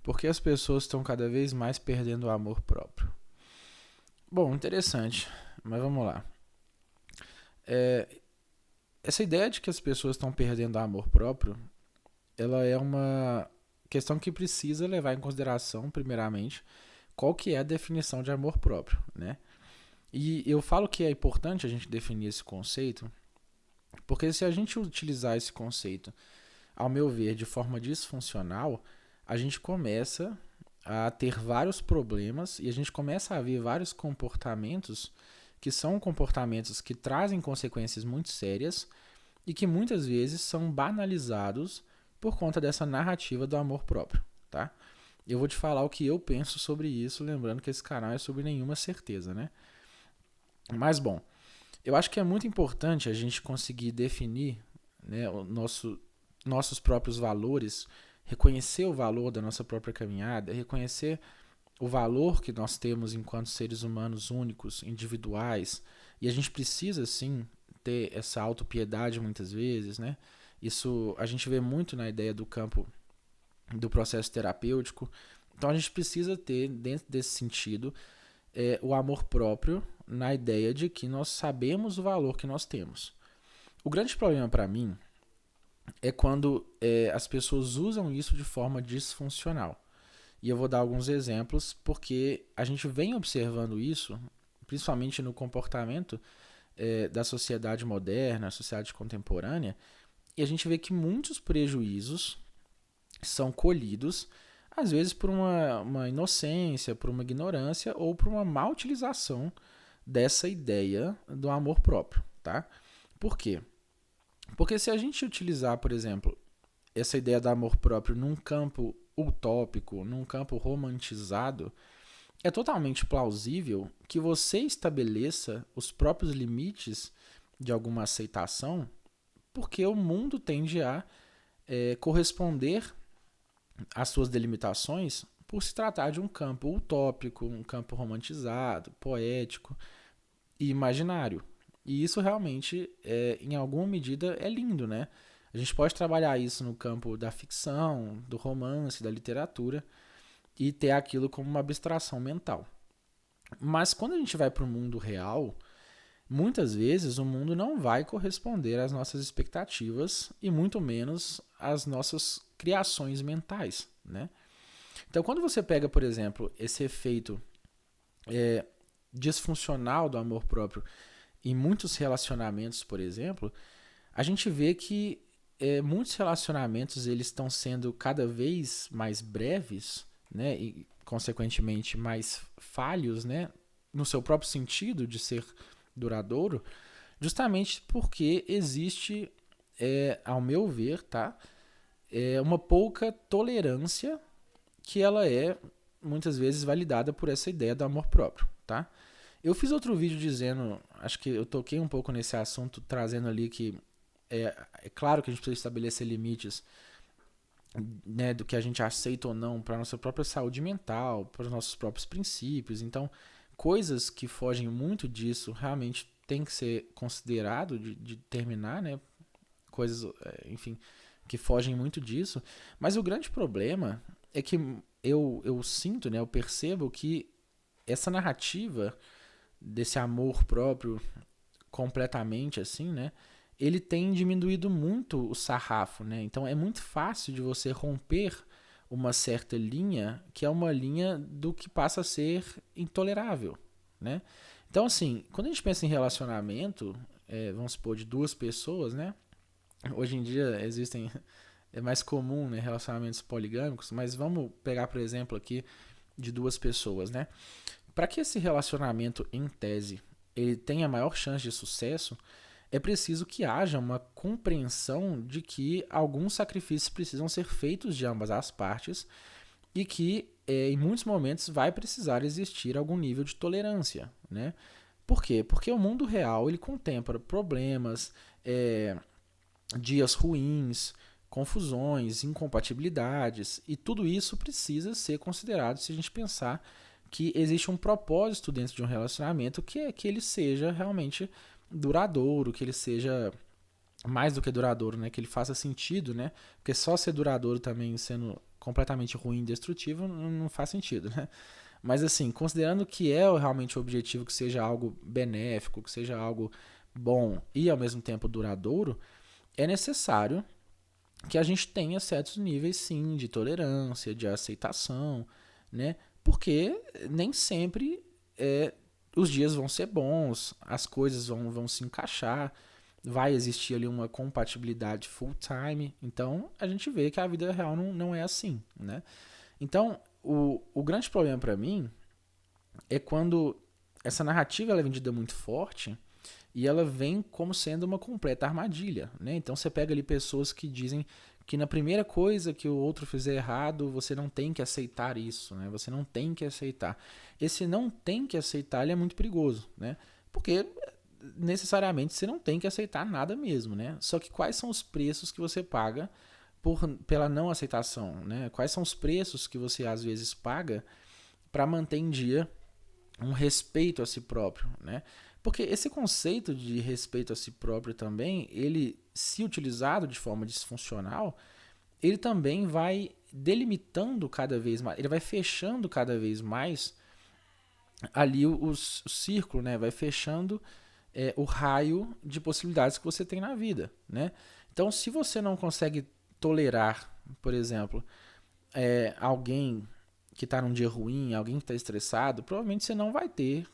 Por que as pessoas estão cada vez mais perdendo o amor próprio? Bom, interessante, mas vamos lá. É, essa ideia de que as pessoas estão perdendo o amor próprio, ela é uma questão que precisa levar em consideração, primeiramente, qual que é a definição de amor próprio, né? E eu falo que é importante a gente definir esse conceito, porque se a gente utilizar esse conceito, ao meu ver, de forma disfuncional, a gente começa a ter vários problemas e a gente começa a ver vários comportamentos que são comportamentos que trazem consequências muito sérias e que muitas vezes são banalizados por conta dessa narrativa do amor próprio, tá? Eu vou te falar o que eu penso sobre isso, lembrando que esse canal é sobre nenhuma certeza, né? Mas bom, eu acho que é muito importante a gente conseguir definir, né, nossos próprios valores, reconhecer o valor da nossa própria caminhada, reconhecer o valor que nós temos enquanto seres humanos únicos, individuais, e a gente precisa sim ter essa autopiedade muitas vezes, né? Isso a gente vê muito na ideia do campo do processo terapêutico. Então a gente precisa ter, dentro desse sentido, o amor próprio na ideia de que nós sabemos o valor que nós temos. O grande problema para mim é quando as pessoas usam isso de forma disfuncional. E eu vou dar alguns exemplos, porque a gente vem observando isso, principalmente no comportamento da sociedade moderna, sociedade contemporânea, e a gente vê que muitos prejuízos são colhidos, às vezes por uma inocência, por uma ignorância ou por uma má utilização dessa ideia do amor próprio, tá? Por quê? Porque se a gente utilizar, por exemplo, essa ideia do amor próprio num campo utópico, num campo romantizado, é totalmente plausível que você estabeleça os próprios limites de alguma aceitação, porque o mundo tende a corresponder às suas delimitações por se tratar de um campo utópico, um campo romantizado, poético e imaginário. E isso realmente, em alguma medida, é lindo, né? A gente pode trabalhar isso no campo da ficção, do romance, da literatura e ter aquilo como uma abstração mental. Mas quando a gente vai para o mundo real, muitas vezes o mundo não vai corresponder às nossas expectativas e muito menos às nossas criações mentais, né? Então, quando você pega, por exemplo, esse efeito disfuncional do amor próprio em muitos relacionamentos, por exemplo, a gente vê que muitos relacionamentos eles estão sendo cada vez mais breves, né, e consequentemente mais falhos, né, no seu próprio sentido de ser duradouro, justamente porque existe, ao meu ver, tá, uma pouca tolerância que ela é muitas vezes validada por essa ideia do amor próprio, tá? Eu fiz outro vídeo dizendo, acho que eu toquei um pouco nesse assunto, trazendo ali que é claro que a gente precisa estabelecer limites, né, do que a gente aceita ou não para a nossa própria saúde mental, para os nossos próprios princípios. Então, coisas que fogem muito disso realmente tem que ser considerado de terminar, né? Coisas, enfim, que fogem muito disso. Mas o grande problema é que eu sinto, né, eu percebo que essa narrativa desse amor próprio completamente assim, né? Ele tem diminuído muito o sarrafo, né? Então é muito fácil de você romper uma certa linha, que é uma linha do que passa a ser intolerável, né? Então, assim, quando a gente pensa em relacionamento, vamos supor, de duas pessoas, né? Hoje em dia existem, é mais comum, né, relacionamentos poligâmicos, mas vamos pegar, por exemplo, aqui de duas pessoas, né? Para que esse relacionamento, em tese, ele tenha maior chance de sucesso, é preciso que haja uma compreensão de que alguns sacrifícios precisam ser feitos de ambas as partes e que, em muitos momentos, vai precisar existir algum nível de tolerância, né? Por quê? Porque o mundo real ele contempla problemas, dias ruins, confusões, incompatibilidades, e tudo isso precisa ser considerado se a gente pensar que existe um propósito dentro de um relacionamento que é que ele seja realmente duradouro, que ele seja mais do que duradouro, né? Que ele faça sentido, né? Porque só ser duradouro também sendo completamente ruim e destrutivo não faz sentido, né? Mas assim, considerando que é realmente o objetivo que seja algo benéfico, que seja algo bom e ao mesmo tempo duradouro, é necessário que a gente tenha certos níveis, sim, de tolerância, de aceitação, né? Porque nem sempre os dias vão ser bons, as coisas vão se encaixar, vai existir ali uma compatibilidade full time. Então a gente vê que a vida real não é assim, né? Então o grande problema para mim é quando essa narrativa ela é vendida muito forte e ela vem como sendo uma completa armadilha, né? Então você pega ali pessoas que dizem que na primeira coisa que o outro fizer errado, você não tem que aceitar isso, né? Você não tem que aceitar. Esse não tem que aceitar, ele é muito perigoso, né? Porque necessariamente você não tem que aceitar nada mesmo, né? Só que quais são os preços que você paga pela não aceitação, né? Quais são os preços que você às vezes paga para manter em dia um respeito a si próprio, né? Porque esse conceito de respeito a si próprio também, ele, se utilizado de forma disfuncional, ele também vai delimitando cada vez mais, ele vai fechando cada vez mais ali o círculo, né? Vai fechando o raio de possibilidades que você tem na vida, né? Então, se você não consegue tolerar, por exemplo, alguém que está num dia ruim, alguém que está estressado, provavelmente você não vai ter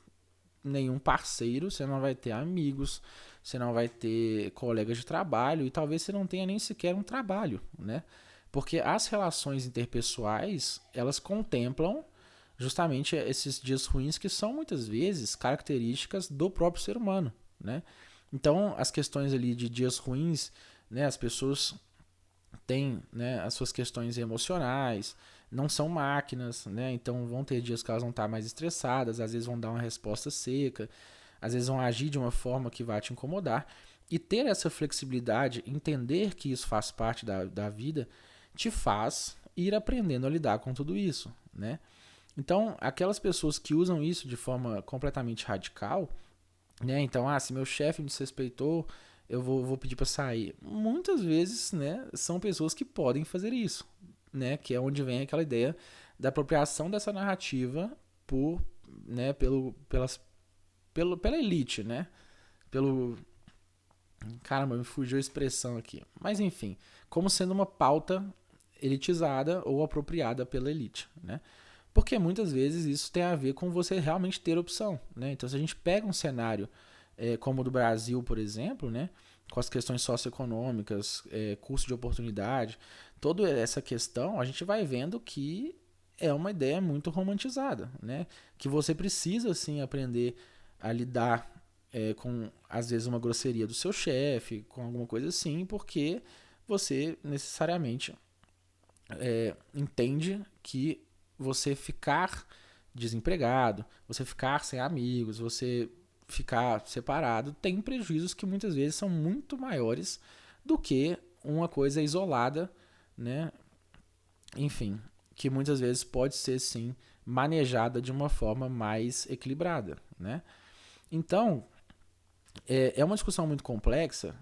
nenhum parceiro, você não vai ter amigos, você não vai ter colegas de trabalho e talvez você não tenha nem sequer um trabalho, né? Porque as relações interpessoais, elas contemplam justamente esses dias ruins que são muitas vezes características do próprio ser humano, né? Então, as questões ali de dias ruins, né, as pessoas têm, né, as suas questões emocionais, não são máquinas, né? Então vão ter dias que elas vão estar mais estressadas, às vezes vão dar uma resposta seca, às vezes vão agir de uma forma que vai te incomodar. E ter essa flexibilidade, entender que isso faz parte da vida, te faz ir aprendendo a lidar com tudo isso, né? Então, aquelas pessoas que usam isso de forma completamente radical, né? Então, se meu chefe me desrespeitou, eu vou pedir para sair. Muitas vezes, né, são pessoas que podem fazer isso, né? Que é onde vem aquela ideia da apropriação dessa narrativa por, né, pela elite, né? Pelo caramba, me fugiu a expressão aqui. Mas enfim, como sendo uma pauta elitizada ou apropriada pela elite, né? Porque muitas vezes isso tem a ver com você realmente ter opção, né? Então, se a gente pega um cenário como o do Brasil, por exemplo, né? Com as questões socioeconômicas, custo de oportunidade, toda essa questão, a gente vai vendo que é uma ideia muito romantizada, né? Que você precisa, sim, aprender a lidar com, às vezes, uma grosseria do seu chefe, com alguma coisa assim, porque você necessariamente entende que você ficar desempregado, você ficar sem amigos, você ficar separado, tem prejuízos que muitas vezes são muito maiores do que uma coisa isolada, né? Enfim, que muitas vezes pode ser sim manejada de uma forma mais equilibrada, né? Então, é uma discussão muito complexa,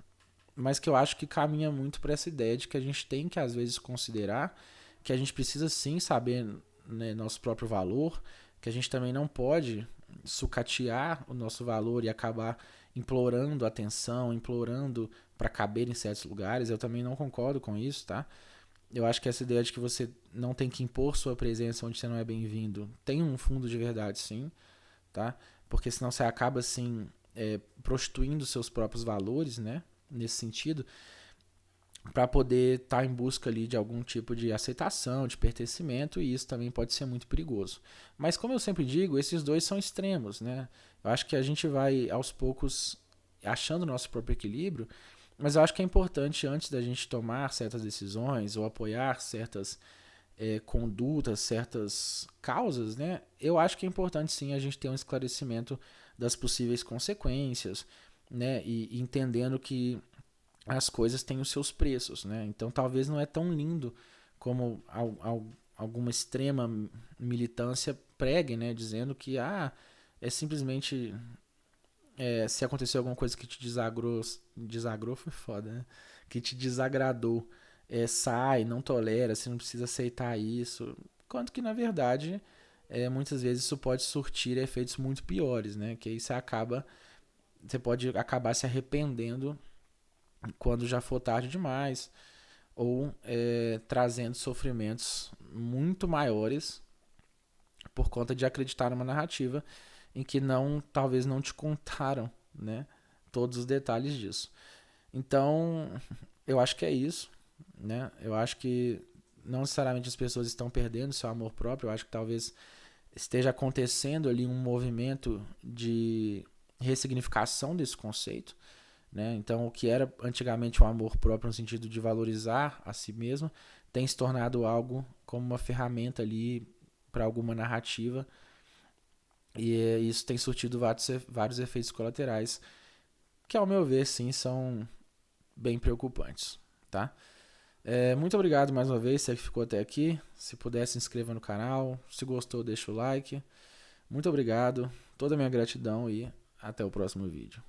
mas que eu acho que caminha muito para essa ideia de que a gente tem que às vezes considerar que a gente precisa sim saber, né, nosso próprio valor, que a gente também não pode sucatear o nosso valor e acabar implorando atenção, implorando para caber em certos lugares. Eu também não concordo com isso, tá? Eu acho que essa ideia de que você não tem que impor sua presença onde você não é bem-vindo tem um fundo de verdade, sim, tá? Porque senão você acaba assim prostituindo seus próprios valores, né? Nesse sentido, para poder estar em busca ali de algum tipo de aceitação, de pertencimento, e isso também pode ser muito perigoso. Mas como eu sempre digo, esses dois são extremos, né? Eu acho que a gente vai aos poucos achando o nosso próprio equilíbrio, mas eu acho que é importante antes da gente tomar certas decisões ou apoiar certas condutas, certas causas, né? Eu acho que é importante sim a gente ter um esclarecimento das possíveis consequências, né? E entendendo que as coisas têm os seus preços, né? Então talvez não é tão lindo como alguma extrema militância pregue, né? Dizendo que é simplesmente se aconteceu alguma coisa que te desagrou foi foda, né? Que te desagradou, sai, não tolera, você não precisa aceitar isso. Quanto que, na verdade, muitas vezes isso pode surtir efeitos muito piores, né? Que aí você pode acabar se arrependendo quando já for tarde demais, ou trazendo sofrimentos muito maiores por conta de acreditar numa narrativa em que talvez não te contaram, né, todos os detalhes disso. Então, eu acho que é isso, né? Eu acho que não necessariamente as pessoas estão perdendo seu amor próprio, eu acho que talvez esteja acontecendo ali um movimento de ressignificação desse conceito, né? Então, o que era antigamente o amor próprio no sentido de valorizar a si mesmo, tem se tornado algo como uma ferramenta ali para alguma narrativa, e isso tem surtido vários efeitos colaterais que, ao meu ver, sim, são bem preocupantes, tá? Muito obrigado mais uma vez, você que ficou até aqui. Se puder, se inscreva no canal. Se gostou, deixa o like. Muito obrigado, toda a minha gratidão e até o próximo vídeo.